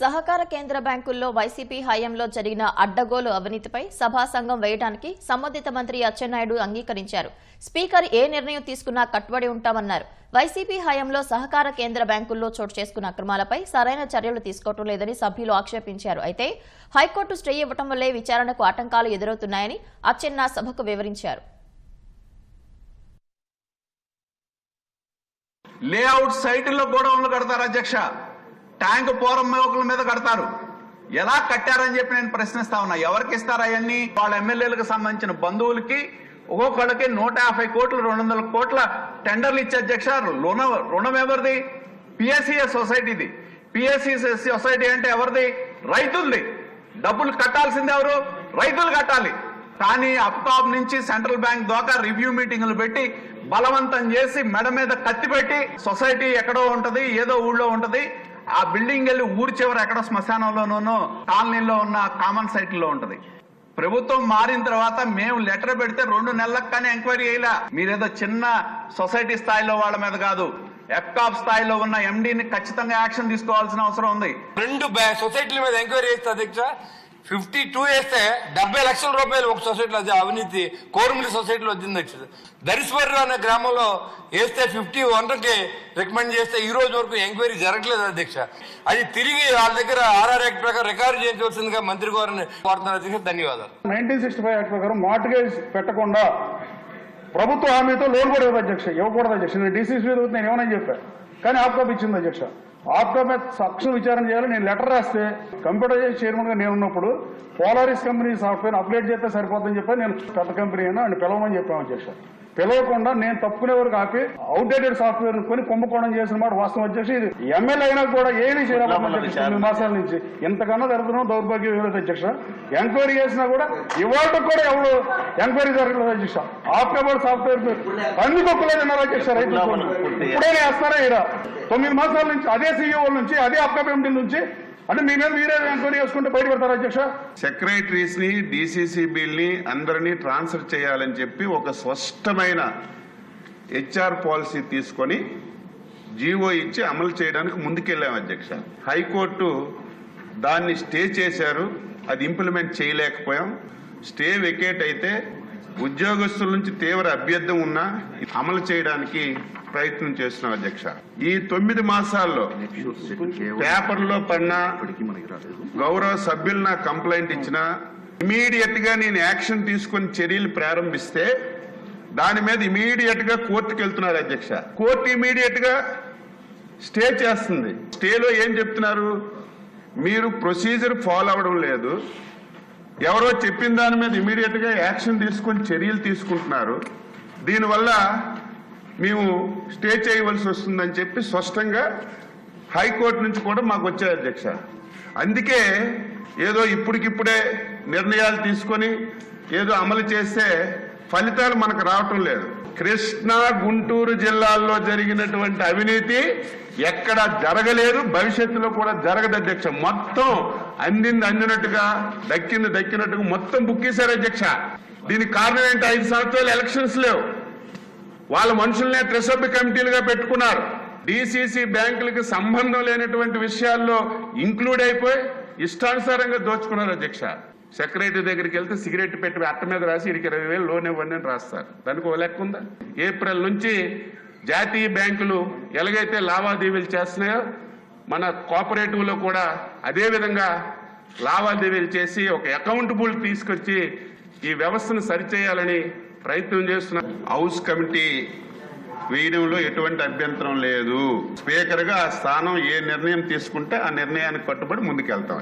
సహకార కేంద్ర బ్యాంకుల్లో వైసీపీ హయాంలో జరిగిన అడ్డగోలు అవినీతిపై సభా సంఘం వేయడానికి సంబంధిత మంత్రి అచ్చెన్నాయుడు అంగీకరించారు. స్పీకర్ ఏ నిర్ణయం తీసుకున్నా కట్టుబడి ఉంటామన్నారు. వైసీపీ హయాంలో సహకార కేంద్ర బ్యాంకుల్లో చోటు చేసుకున్న అక్రమాలపై సరైన చర్యలు తీసుకోవటం లేదని సభ్యులు ఆక్షేపించారు. అయితే హైకోర్టు స్టే ఇవ్వటం వల్లే విచారణకు ఆటంకాలు ఎదురవుతున్నాయని అచ్చెన్నా సభకు వివరించారు. లేఅవుట్ సైట్లో గోడౌన్లు కడతారు అధ్యక్ష, ట్యాంక్ పోరం ఒకల మీద కడతారు. ఎలా కట్టారని చెప్పి నేను ప్రశ్నిస్తా ఉన్నా. ఎవరికి ఇస్తారు అవన్నీ? వాళ్ళ ఎమ్మెల్యేలకు సంబంధించిన బంధువులకి ఒక్కొక్కళ్ళకి 150 కోట్లు 200 కోట్ల టెండర్లు ఇచ్చే అధ్యక్ష. రుణం ఎవరిది? పిఎస్సిఎస్ సొసైటీది. పిఎస్సిఎస్ సొసైటీ అంటే ఎవరిది? రైతులది. డబ్బులు కట్టాల్సింది ఎవరు? రైతులు కట్టాలి. కానీ అప్టాప్ నుంచి సెంట్రల్ బ్యాంక్ దాకా రివ్యూ మీటింగులు పెట్టి బలవంతం చేసి మెడ మీద కత్తి పెట్టి సొసైటీ ఎక్కడో ఉంటది, ఏదో ఊళ్ళో ఉంటది, ఆ బిల్డింగ్ వెళ్ళి ఊరి చివర ఎక్కడో శ్మశానంలోనూ కాలనీలో ఉన్న కామన్ సైట్లో ఉంటది. ప్రభుత్వం మారిన తర్వాత మేము లెటర్ పెడితే 2 నెలలకు కానీ ఎంక్వైరీ చేయలే. మీరేదో చిన్న సొసైటీ స్థాయిలో వాళ్ళ మీద కాదు, ఎఫ్టాప్ స్థాయిలో ఉన్న ఎండీని ఖచ్చితంగా యాక్షన్ తీసుకోవాల్సిన అవసరం ఉంది. 2 సొసైటీల మీద ఎంక్వైరీ చేస్తే అధ్యక్ష 52 వేస్తే 70 లక్షల రూపాయలు ఒక సొసైటీలో అవినీతి కోరుమిలి సొసైటీలో వచ్చింది అధ్యక్ష. దరిస్పర్రు అనే గ్రామంలో వేస్తే 51కి రికమెండ్ చేస్తే ఈ రోజు వరకు ఎంక్వైరీ జరగలేదు అధ్యక్ష. అది తిరిగి వాళ్ళ దగ్గర ఆర్ఆర్ యాక్ట్ ప్రకారం రికార్డు చేయించవలసిందిగా మంత్రి గారిని కోరుతున్నారు అధ్యక్ష. ధన్యవాదాలు. 1965 యాక్ట్ ప్రకారం మార్టిగేజ్ పెట్టకుండా ప్రభుత్వ హామీతో లోన్ కూడా ఇవ్వదు అధ్యక్ష, ఇవ్వకూడదు అధ్యక్ష. డీసీసీ నేను ఏమన్నా చెప్పాను, కానీ ఆప్కాప్ ఇచ్చింది అధ్యక్ష. ఆప్కాప్ మీద సక్షం విచారణ చేయాలి. నేను లెటర్ రాస్తే కంప్యూటరైజ్ చైర్మన్ గా నేను ఉన్నప్పుడు పోలారిస్ కంపెనీ సాఫ్ట్వేర్ అప్డేట్ చేస్తే సరిపోతుందని చెప్పి నేను పెద్ద కంపెనీ అయినా అని పిలవమని చెప్పాను అధ్యక్ష. పిలవకుండా నేను తప్పుకునే వరకు ఆపి అవుట్డేటెడ్ సాఫ్ట్వేర్ కొని కుంభకోణం చేసిన మాట వాస్తవం అధ్యక్ష. ఇది ఎమ్మెల్యే అయినా కూడా ఏమీ చేయలేకపోతుంది అధ్యక్ష. 9 మాసాల నుంచి ఇంతకన్నా జరుగుతున్నాం దౌర్భాగ్యం ఏలేదు అధ్యక్ష. ఎంక్వైరీ చేసినా కూడా ఇవాళ కూడా ఎవరు ఎంక్వైరీ జరగలేదు అధ్యక్ష. ఆప్కాబోర్డ్ సాఫ్ట్వేర్ అన్ని తప్పులేదు అన్నారు అధ్యక్ష. రైతులు ఇప్పుడైనా వేస్తారా ఇలా 9 మాసాల నుంచి అదే సీఈఓ నుంచి అదే ఆప్కాబ్ ఎండీ నుంచి అంటే మీ మీద మీరే ఎంక్వైరీ చేసుకుంటే బయట పెడతారు అధ్యక్ష. సెక్రటరీస్ ని డీసీసీ బిల్ని అందరినీ ట్రాన్స్ఫర్ చేయాలని చెప్పి ఒక స్పష్టమైన హెచ్ఆర్ పాలసీ తీసుకొని జీవో ఇచ్చి అమలు చేయడానికి ముందుకెళ్ళాం అధ్యక్ష. హైకోర్టు దాన్ని స్టే చేశారు, అది ఇంప్లిమెంట్ చేయలేకపోయాం. స్టే వెకేట్ అయితే ఉద్యోగస్తుల నుంచి తీవ్ర అభ్యర్థం ఉన్నా అమలు చేయడానికి ప్రయత్నం చేస్తున్నాం అధ్యక్ష. ఈ 9 మాసాల్లో పేపర్లో పడినా గౌరవ సభ్యులు నా కంప్లైంట్ ఇచ్చినా ఇమీడియట్ గా నేను యాక్షన్ తీసుకుని చర్యలు ప్రారంభిస్తే దాని మీద ఇమీడియట్ గా కోర్టుకు వెళ్తున్నారు అధ్యక్ష. కోర్టు ఇమీడియట్ గా స్టే చేస్తుంది. స్టేలో ఏం చెప్తున్నారు? మీరు ప్రొసీజర్ ఫాలో అవడం లేదు, ఎవరో చెప్పిన దాని మీద ఇమీడియట్ గా యాక్షన్ తీసుకుని చర్యలు తీసుకుంటున్నారు, దీనివల్ల మేము స్టే చేయవలసి వస్తుందని చెప్పి స్పష్టంగా హైకోర్టు నుంచి కూడా మాకు వచ్చాయి అధ్యక్ష. అందుకే ఏదో ఇప్పటికిప్పుడే నిర్ణయాలు తీసుకొని ఏదో అమలు చేస్తే ఫలితాలు మనకు రావటం లేదు. కృష్ణా గుంటూరు జిల్లాల్లో జరిగినటువంటి అవినీతి ఎక్కడ జరగలేదు, భవిష్యత్తులో కూడా జరగదు అధ్యక్ష. మొత్తం అందింది అందినట్టుగా, దక్కింది దక్కినట్టుగా మొత్తం బుక్కేశారు అధ్యక్ష. దీనికి కారణం ఏంటి? 5 సంవత్సరాలు ఎలక్షన్స్ లేవు, వాళ్ళ మనుషుల్నే ట్రెసబ్ కమిటీలుగా పెట్టుకున్నారు. డీసీసీ బ్యాంకులకు సంబంధం లేనటువంటి విషయాల్లో ఇంక్లూడ్ అయిపోయి ఇష్టానుసారంగా దోచుకున్నారు అధ్యక్ష. సెక్రటరీ దగ్గరికి వెళ్తే సిగరెట్ పెట్టి అట్ట మీద రాసి 20,000 లోన్ ఇవ్వండి అని రాస్తారు. దానికి ఒక లెక్క ఉందా? ఏప్రిల్ నుంచి జాతీయ బ్యాంకులు ఎలాగైతే లావాదేవీలు చేస్తున్నాయో మన కోఆపరేటివ్లో కూడా అదే విధంగా లావాదేవీలు చేసి ఒక అకౌంటబుల్ తీసుకొచ్చి ఈ వ్యవస్థను సరిచేయాలని ప్రయత్నం చేస్తున్న హౌస్ కమిటీ వేయడంలో ఎటువంటి అభ్యంతరం లేదు. స్పీకర్ గా ఆ స్థానం ఏ నిర్ణయం తీసుకుంటే ఆ నిర్ణయానికి కట్టుబడి ముందుకెళ్తాం.